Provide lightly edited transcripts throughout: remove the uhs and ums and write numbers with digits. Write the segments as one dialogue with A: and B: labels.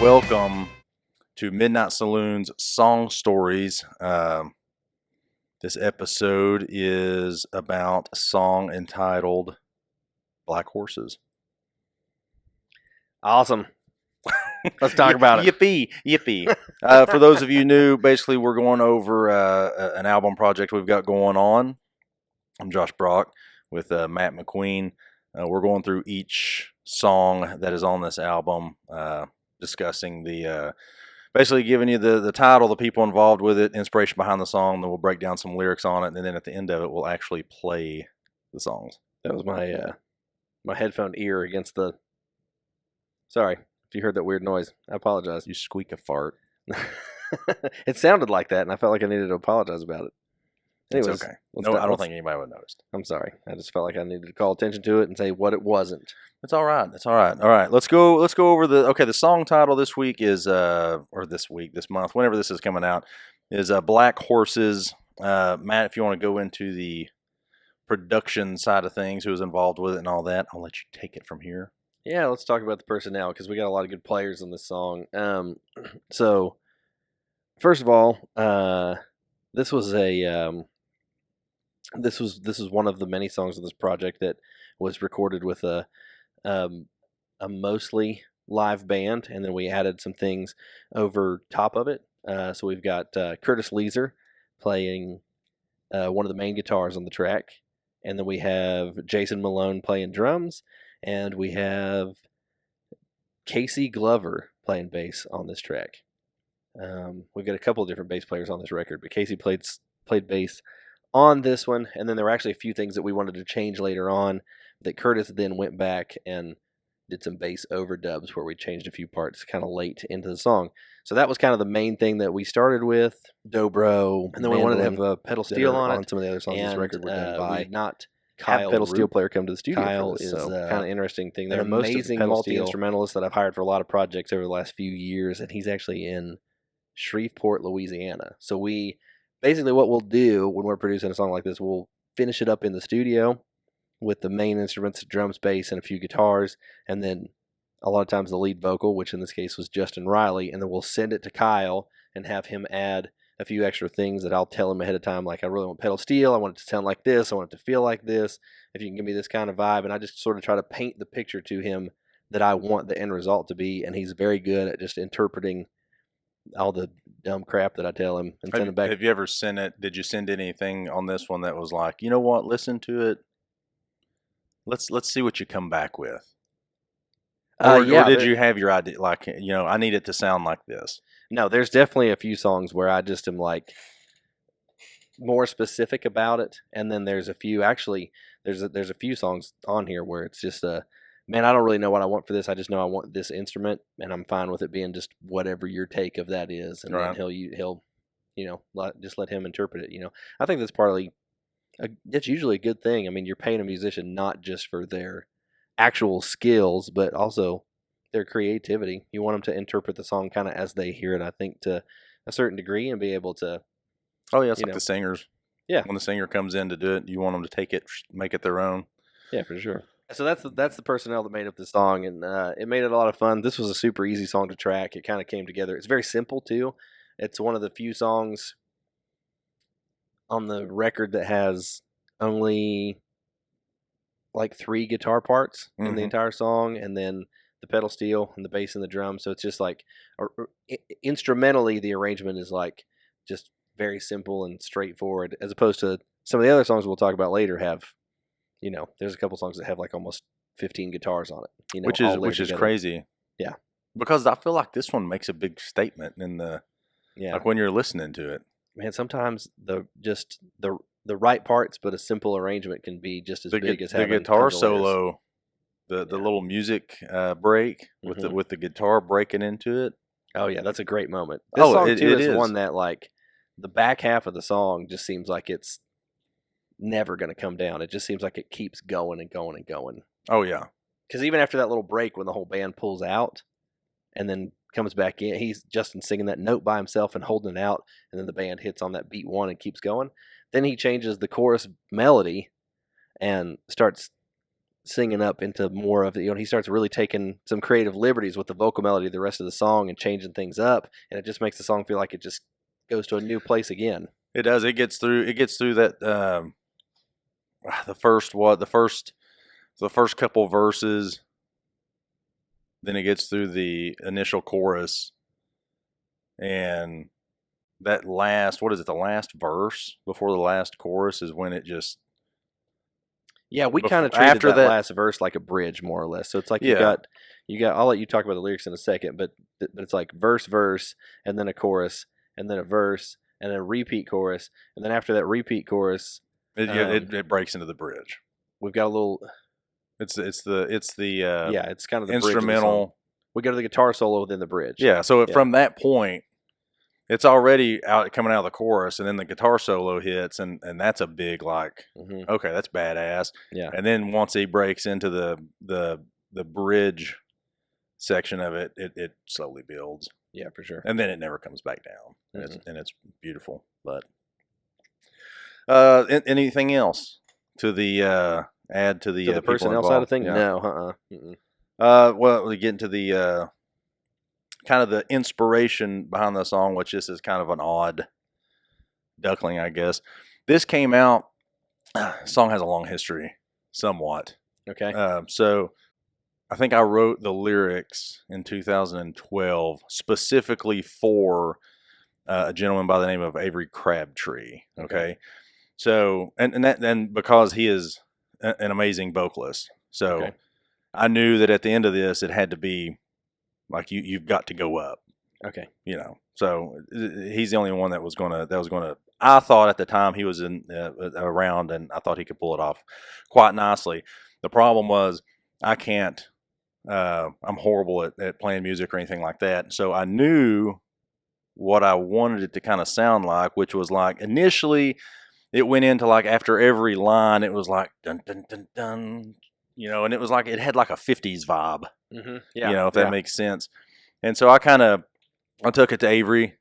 A: Welcome to Midnight Saloon's Song Stories. This episode is about a song entitled Black Horses.
B: Awesome. Let's talk about it.
A: Yippee, yippee. For those of you new, basically we're going over an album project we've got going on. I'm Josh Brock with Matt McQueen. We're going through each song that is on this album, discussing basically giving you the title, the people involved with it, inspiration behind the song, then we'll break down some lyrics on it, and then at the end of it, we'll actually play the songs.
B: That was my headphone ear against the... Sorry, if you heard that weird noise, I apologize.
A: You squeak a fart.
B: It sounded like that, and I felt like I needed to apologize about it. Anyways,
A: it's okay. No, I don't think anybody would have noticed.
B: I'm sorry. I just felt like I needed to call attention to it and say what it wasn't.
A: It's all right. It's all right. All right. Let's go over the song title this week is this month, whenever this is coming out, is Black Horses. Matt, if you want to go into the production side of things, who was involved with it and all that, I'll let you take it from here.
B: Yeah, let's talk about the personnel because we got a lot of good players in this song. So first of all, this was one of the many songs of this project that was recorded with a mostly live band, and then we added some things over top of it. So we've got Curtis Leeser playing one of the main guitars on the track, and then we have Jason Malone playing drums, and we have Casey Glover playing bass on this track. We've got a couple of different bass players on this record, but Casey played bass on this one, and then there were actually a few things that we wanted to change later on that Curtis then went back and did some bass overdubs where we changed a few parts kind of late into the song. So that was kind of the main thing that we started with, dobro, and then we wanted to have a pedal steel on it.
A: Some of the other songs on this record were done by
B: not Kyle
A: pedal
B: Roop.
A: steel player come to the studio.
B: Kyle
A: is
B: kind of interesting thing. They're
A: an
B: amazing multi-instrumentalist that I've hired for a lot of projects over the last few years, and he's actually in Shreveport, Louisiana. So we basically what we'll do when we're producing a song like this, we'll finish it up in the studio with the main instruments, drums, bass, and a few guitars, and then a lot of times the lead vocal, which in this case was Justin Riley, and then we'll send it to Kyle and have him add a few extra things that I'll tell him ahead of time, like I really want pedal steel, I want it to sound like this, I want it to feel like this, if you can give me this kind of vibe, and I just sort of try to paint the picture to him that I want the end result to be, and he's very good at just interpreting all the dumb crap that I tell him and send it back.
A: Have you ever sent it? Did you send anything on this one that was like, you know what, listen to it, let's see what you come back with? Or did you have your idea, like, I need it to sound like this?
B: No, there's definitely a few songs where I just am like more specific about it, and then there's a few, actually, there's a few songs on here where it's just man, I don't really know what I want for this. I just know I want this instrument, and I'm fine with it being just whatever your take of that is, and
A: right.
B: Then he'll just let him interpret it. I think that's partly that's usually a good thing. I mean, you're paying a musician not just for their actual skills, but also their creativity. You want them to interpret the song kind of as they hear it, I think, to a certain degree, and be able to...
A: Oh, yeah, it's like the singers.
B: Yeah.
A: When the singer comes in to do it, you want them to take it, make it their own.
B: Yeah, for sure. So that's the personnel that made up the song, and it made it a lot of fun. This was a super easy song to track. It kind of came together. It's very simple, too. It's one of the few songs on the record that has only like 3 guitar parts in the entire song, and then the pedal steel and the bass and the drum. So it's just like instrumentally, the arrangement is like just very simple and straightforward, as opposed to some of the other songs we'll talk about later have, there's a couple songs that have like almost 15 guitars on it,
A: which is crazy.
B: Yeah,
A: because I feel like this one makes a big statement in like when you're listening to it.
B: Man, sometimes the right parts, but a simple arrangement can be just as big as having
A: the guitar solo, the little music break with the guitar breaking into it.
B: Oh yeah, that's a great moment. This song too is one that, like, the back half of the song just seems like it's never going to come down. It just seems like it keeps going and going and going.
A: Oh yeah,
B: because even after that little break, when the whole band pulls out and then comes back in, he's Justin singing that note by himself and holding it out, and then the band hits on that beat 1 and keeps going. Then he changes the chorus melody and starts singing up into more of he starts really taking some creative liberties with the vocal melody of the rest of the song and changing things up, and it just makes the song feel like it just goes to a new place again.
A: It does. It gets through. It gets through that. The first what? The first couple verses. Then it gets through the initial chorus, and that last, what is it? The last verse before the last chorus is when it just.
B: Yeah, we kind of
A: Before,
B: treated
A: after
B: that
A: that,
B: last verse like a bridge, more or less. So it's like
A: yeah,
B: you got. I'll let you talk about the lyrics in a second, but it's like verse, and then a chorus, and then a verse, and then a repeat chorus, and then after that repeat chorus,
A: it breaks into the bridge.
B: we've got a little.
A: It's the
B: Yeah, it's kind of the bridge of the song.
A: instrumental.
B: We go to the guitar solo within the bridge.
A: Yeah, so
B: Yeah.
A: from that point, it's already out coming out of the chorus, and then the guitar solo hits, and that's a big like, okay, that's badass.
B: Yeah.
A: And then once he breaks into the bridge section of it, it slowly builds.
B: Yeah, for sure.
A: And then it never comes back down, and it's beautiful. But anything else to the add to the
B: To the
A: people
B: personnel
A: involved?
B: side of things,
A: Yeah.
B: no,
A: Well, we get into the kind of the inspiration behind the song, which this is kind of an odd duckling, I guess. This came out. Song has a long history, somewhat.
B: Okay.
A: So I think I wrote the lyrics in 2012 specifically for a gentleman by the name of Avery Crabtree. Okay. So and because he is an amazing vocalist, so
B: Okay.
A: I knew that at the end of this it had to be like you've got to go up.
B: Okay.
A: You know, so he's the only one that was gonna. I thought at the time he was in around, and I thought he could pull it off quite nicely. The problem was I can't. I'm horrible at playing music or anything like that. So I knew what I wanted it to kind of sound like, which was like initially it went into like after every line it was like dun dun dun dun, you know, and it was like it had like a 50s vibe.
B: Yeah.
A: You know, if that makes sense. And so I took it to Avery.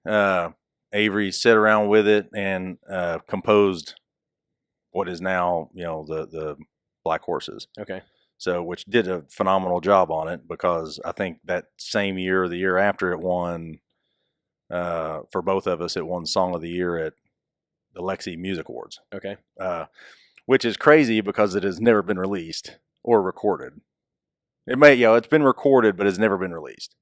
A: Avery sat around with it and composed what is now, you know, the Black Horses.
B: Okay.
A: So, which did a phenomenal job on it because I think that same year or the year after it won, for both of us, it won Song of the Year at the Lexi Music Awards.
B: Okay.
A: Which is crazy because it has never been released or recorded. It may, it's been recorded, but it's never been released.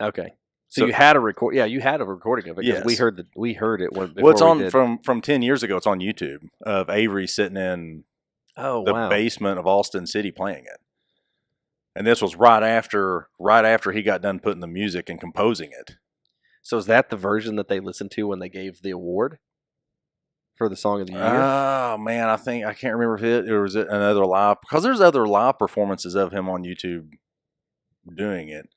B: Okay. So you had a record. Yeah, you had a recording of it because
A: Yes.
B: we heard it when.
A: Well, it's on from 10 years ago. It's on YouTube of Avery sitting in the basement of Austin City playing it. And this was right after he got done putting the music and composing it.
B: So is that the version that they listened to when they gave the award for the Song of the Year?
A: Oh man, I can't remember if it or was it another live, because there's other live performances of him on YouTube doing it.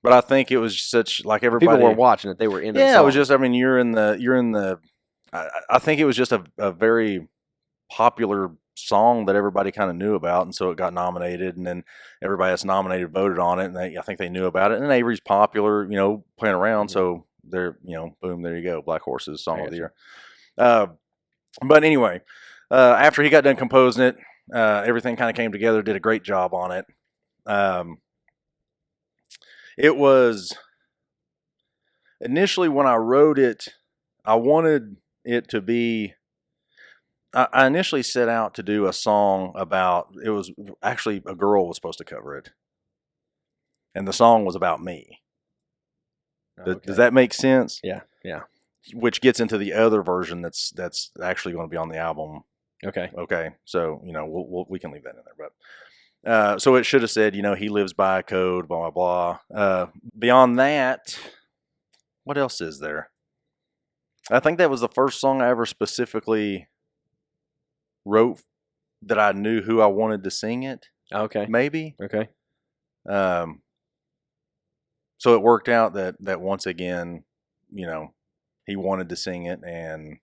A: But I think it was such like everybody.
B: People were watching it; they were into.
A: Yeah, it was just. I mean, you're in the. I think it was just a very popular song that everybody kind of knew about, and so it got nominated, and then everybody that's nominated voted on it, and I think they knew about it. And Avery's popular, you know, playing around, so they're, you know, boom, there you go, Black Horses, Song of the Year. But anyway, after he got done composing it, everything kind of came together. Did a great job on it. It was initially when I wrote it, I wanted it to be. I initially set out to do a song about. It was actually a girl was supposed to cover it, and the song was about me. Does that make sense?
B: Yeah, yeah.
A: Which gets into the other version that's actually going to be on the album.
B: Okay.
A: Okay. So, you know, we can leave that in there, but so it should have said, you know, he lives by a code, blah blah blah. Beyond that, what else is there? I think that was the first song I ever specifically wrote that I knew who I wanted to sing it.
B: Okay.
A: Maybe.
B: Okay.
A: So it worked out that once again, you know, he wanted to sing it and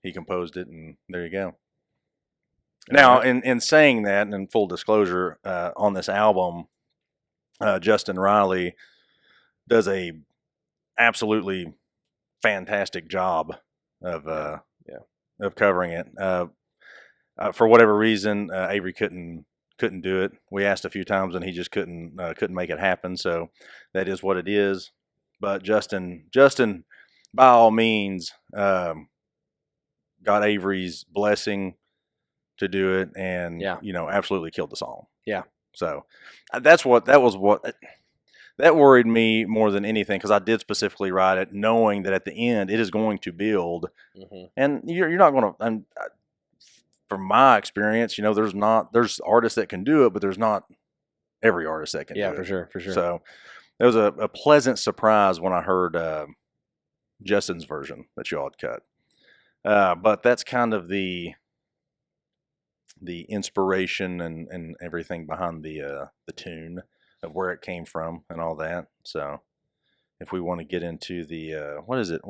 A: he composed it, and there you go. Now, in saying that, and in full disclosure, on this album, Justin Riley does a absolutely fantastic job of covering it. for whatever reason, Avery couldn't do it. We asked a few times, and he just couldn't make it happen. So that is what it is. But Justin, by all means, got Avery's blessing to do it, and
B: Yeah.
A: absolutely killed the song.
B: Yeah.
A: So that was what that worried me more than anything, because I did specifically write it knowing that at the end it is going to build, and you're not going to. From my experience, there's artists that can do it, but there's not every artist that can do it.
B: Yeah, for sure.
A: So it was a pleasant surprise when I heard Justin's version that you all had cut. But that's kind of the inspiration and everything behind the tune of where it came from and all that. So if we want to get into the what is it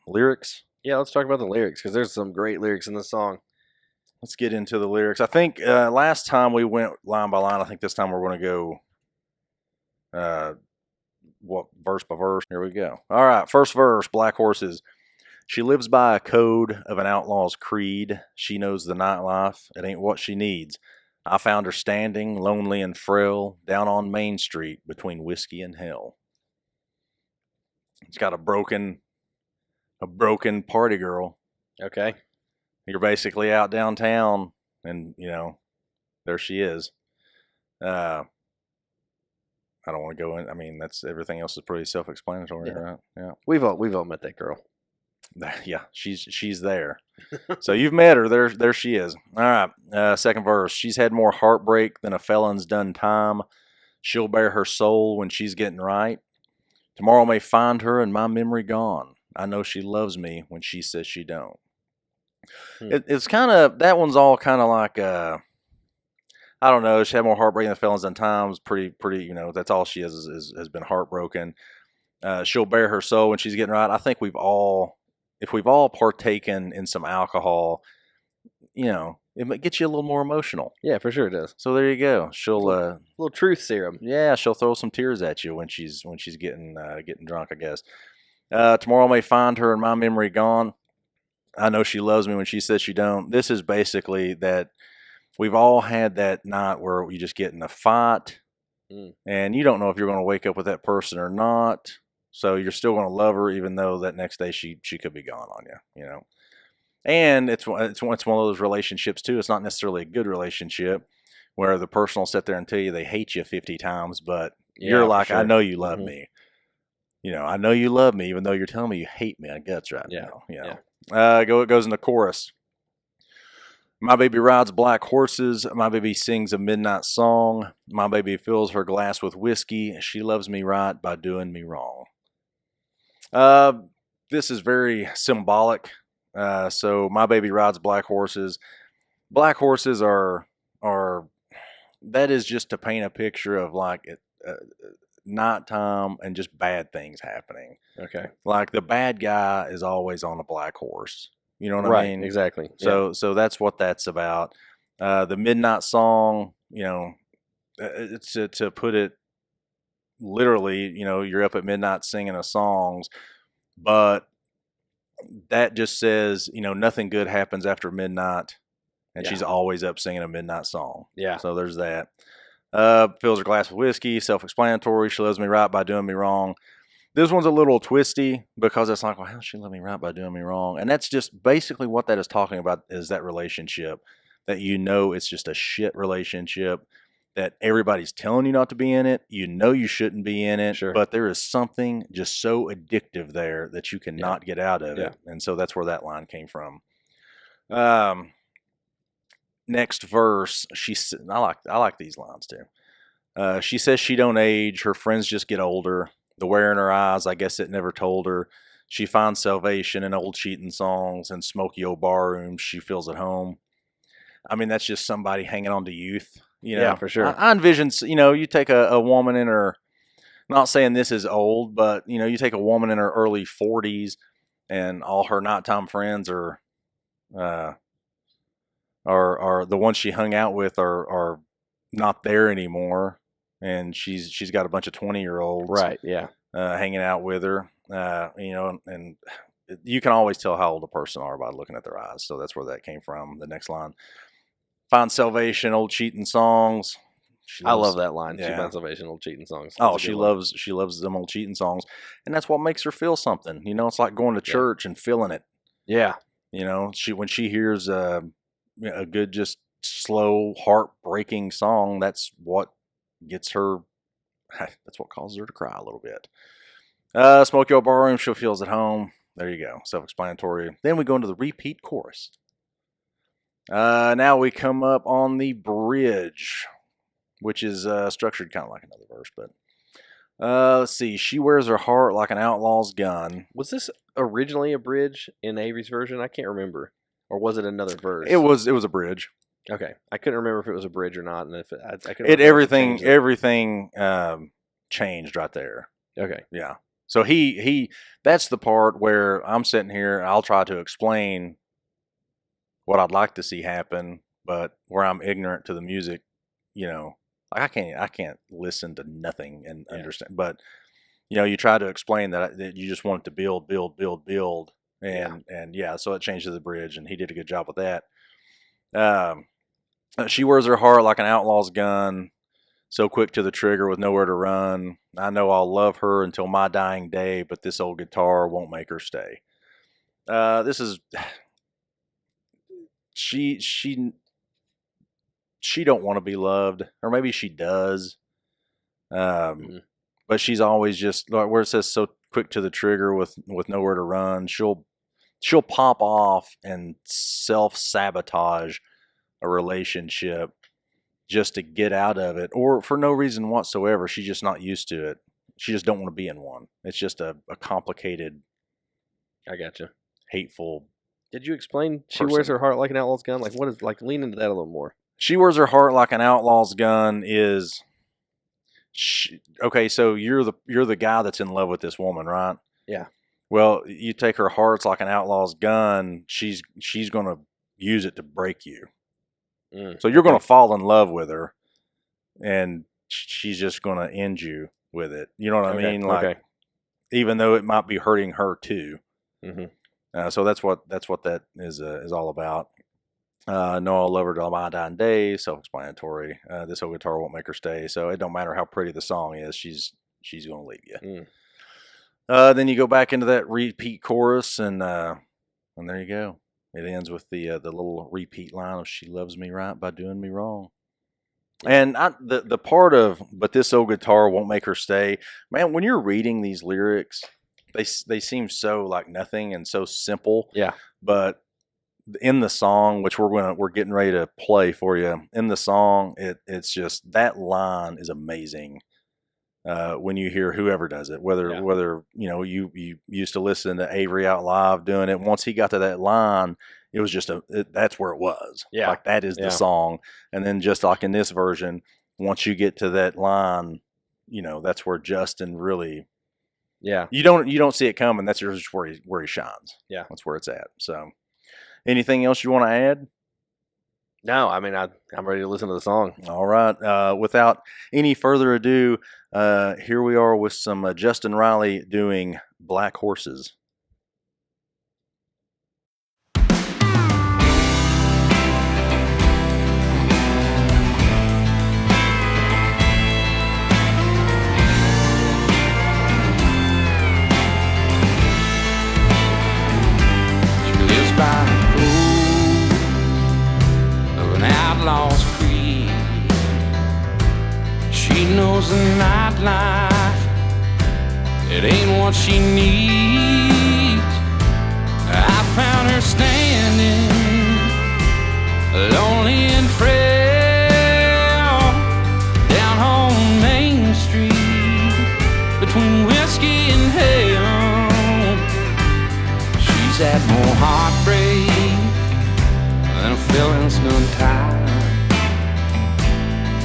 A: lyrics?
B: Yeah, let's talk about the lyrics, because there's some great lyrics in this song.
A: Let's get into the lyrics. I think last time we went line by line. I think this time we're going to go verse by verse. Here we go. All right, first verse, Black Horses. She lives by a code of an outlaw's creed. She knows the nightlife. It ain't what she needs. I found her standing, lonely and frail, down on Main Street between whiskey and hell. It's got a broken party girl.
B: Okay.
A: You're basically out downtown, and there she is. I don't want to go in. I mean, that's everything else is pretty self-explanatory, right? Yeah.
B: We've all met that girl.
A: Yeah, she's there. So you've met her. There she is. All right. Second verse. She's had more heartbreak than a felon's done time. She'll bear her soul when she's getting right. Tomorrow may find her and my memory gone. I know she loves me when she says she don't. It's kind of, that one's all kind of like I don't know. She had more heartbreak than a felon's done time. Pretty. That's all she has been heartbroken. She'll bear her soul when she's getting right. I think if we've all partaken in some alcohol, it gets you a little more emotional.
B: Yeah, for sure it does.
A: So there you go. She'll
B: a little truth serum.
A: Yeah, she'll throw some tears at you when she's getting drunk, I guess. Tomorrow may find her and my memory gone. I know she loves me when she says she don't. This is basically that we've all had that night where you just get in a fight, and you don't know if you're going to wake up with that person or not. So you're still going to love her, even though that next day she could be gone on you. And it's one of those relationships too. It's not necessarily a good relationship where the person will sit there and tell you they hate you 50 times, but you're like, sure. I know you love me. I know you love me, even though you're telling me you hate me on guts right now. It goes in the chorus. My baby rides black horses. My baby sings a midnight song. My baby fills her glass with whiskey. She loves me right by doing me wrong. This is very symbolic. So my baby rides black horses. Black horses are that is just to paint a picture of like nighttime and just bad things happening.
B: Okay.
A: Like the bad guy is always on a black horse. You know what I mean?
B: Right, exactly.
A: So that's what that's about. The midnight song, it's to put it literally, you're up at midnight singing a songs, but that just says, nothing good happens after midnight, and she's always up singing a midnight song.
B: Yeah.
A: So there's that. Fills her glass with whiskey, self-explanatory. She loves me right by doing me wrong. This one's a little twisty because it's like, well, how does she love me right by doing me wrong? And that's just basically what that is talking about, is that relationship that it's just a shit relationship, that everybody's telling you not to be in it. You shouldn't be in it, but there is something just so addictive there that you cannot get out of it. And so that's where that line came from. Next verse, I like these lines too. She says she don't age. Her friends just get older. The wear in her eyes, I guess it never told her. She finds salvation in old cheating songs and smoky old bar rooms. She feels at home. I mean, that's just somebody hanging on to youth.
B: Yeah, for sure.
A: I envision, you take a woman in her, not saying this is old, but, you take a woman in her early 40s and all her nighttime friends are the ones she hung out with are not there anymore. And she's got a bunch of 20-year-olds,
B: right? Yeah,
A: hanging out with her, and you can always tell how old a person are by looking at their eyes. So that's where that came from. The next line: find salvation, old cheating songs.
B: I love that line. She
A: Yeah.
B: finds salvation, old cheating songs. That's
A: Oh,
B: a
A: she
B: good one.
A: loves them old cheating songs, and that's what makes her feel something. You know, it's like going to church and feeling it.
B: Yeah.
A: You know, when she hears a good, just slow, heartbreaking song, that's what gets her. That's what causes her to cry a little bit. Smoke Your Barroom, she feels at home. There you go, self-explanatory. Then we go into the repeat chorus. Now we come up on the bridge, which is structured kind of like another verse, but let's see. She wears her heart like an outlaw's gun.
B: Was this originally a bridge in Avery's version? I can't remember. Or was it another verse?
A: It was a bridge.
B: Okay, I couldn't remember if it was a bridge or not, and if I couldn't
A: everything changed right there.
B: Okay,
A: yeah. So he that's the part where I'm sitting here. I'll try to explain what I'd like to see happen, but where I'm ignorant to the music, you know, like I can't listen to nothing and understand. But you know, you try to explain that you just want it to build, and so it changed to the bridge, and he did a good job with that. She wears her heart like an outlaw's gun, so quick to the trigger with nowhere to run. I know I'll love her until my dying day, but this old guitar won't make her stay. This is she don't want to be loved, or maybe she does. But she's always just like where it says so quick to the trigger with nowhere to run. She'll pop off and self-sabotage a relationship just to get out of it, or for no reason whatsoever. She's just not used to it. She just don't want to be in one. It's just a complicated,
B: I gotcha,
A: hateful.
B: Did you explain she wears her heart like an outlaw's gun? Like, what is, like, lean into that a little more.
A: She wears her heart like an outlaw's gun is okay, so you're the guy that's in love with this woman, right?
B: Yeah.
A: Well, you take her heart's like an outlaw's gun, she's going to use it to break you. So you're going to fall in love with her, and she's just going to end you with it. You know what I mean? Like, even though it might be hurting her too. So that's what that is all about. No, I'll love her till my dying day. Self-explanatory. This old guitar won't make her stay. So it don't matter how pretty the song is. She's going to leave you. Then you go back into that repeat chorus, and there you go. It ends with the little repeat line of "She loves me right by doing me wrong." And the part of "but this old guitar won't make her stay." Man, when you're reading these lyrics, they seem so like nothing and so simple.
B: Yeah.
A: But in the song, which we're getting ready to play for you, in the song, it's just that line is amazing. When you hear whoever does it, whether you know you used to listen to Avery out live doing it, once he got to that line, it was just that's where it was.
B: Yeah,
A: like that is the song. And then just like in this version, once you get to that line, you know that's where Justin really, you don't see it coming. That's just where he shines.
B: Yeah,
A: that's where it's at. So, anything else you want to add?
B: No, I mean, I'm ready to listen to the song.
A: All right. Without any further ado, here we are with some Justin Riley doing Black Horses.
C: She lives by outlaw's creed. She knows the nightlife, it ain't what she needs. I found her standing, lonely and frail, down on Main Street, between whiskey and hell. She's had more heartbreak than a feeling's gonna tie.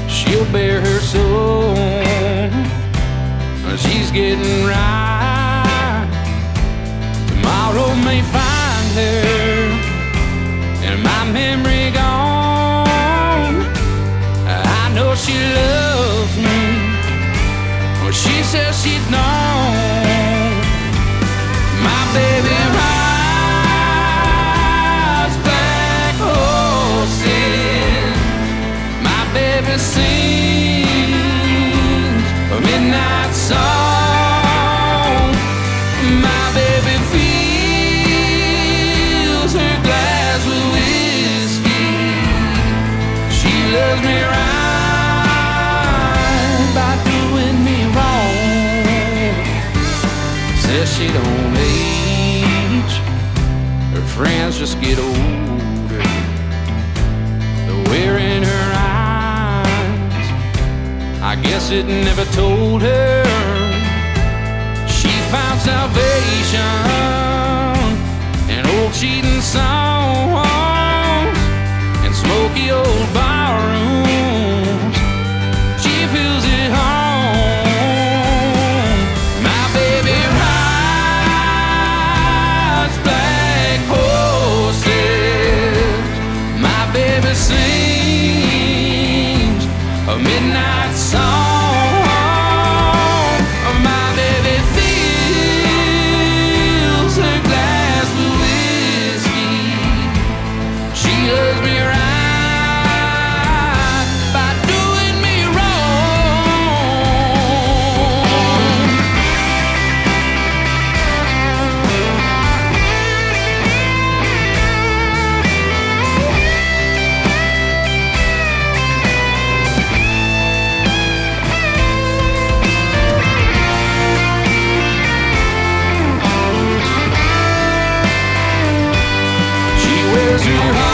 C: She'll bear her soul, she's getting right. Tomorrow may find her, and my memory gone. I know she loves me, well, she says she don't. My baby rides black horses she don't age. Her friends just get older. The wear in her eyes, I guess it never told her. She found salvation in old cheating songs and smoky old barrooms. She feels at home. My baby rides black horses. My baby sings a midnight song. My baby fills her glass with whiskey. She loves me right by doing me wrong. She wears her heart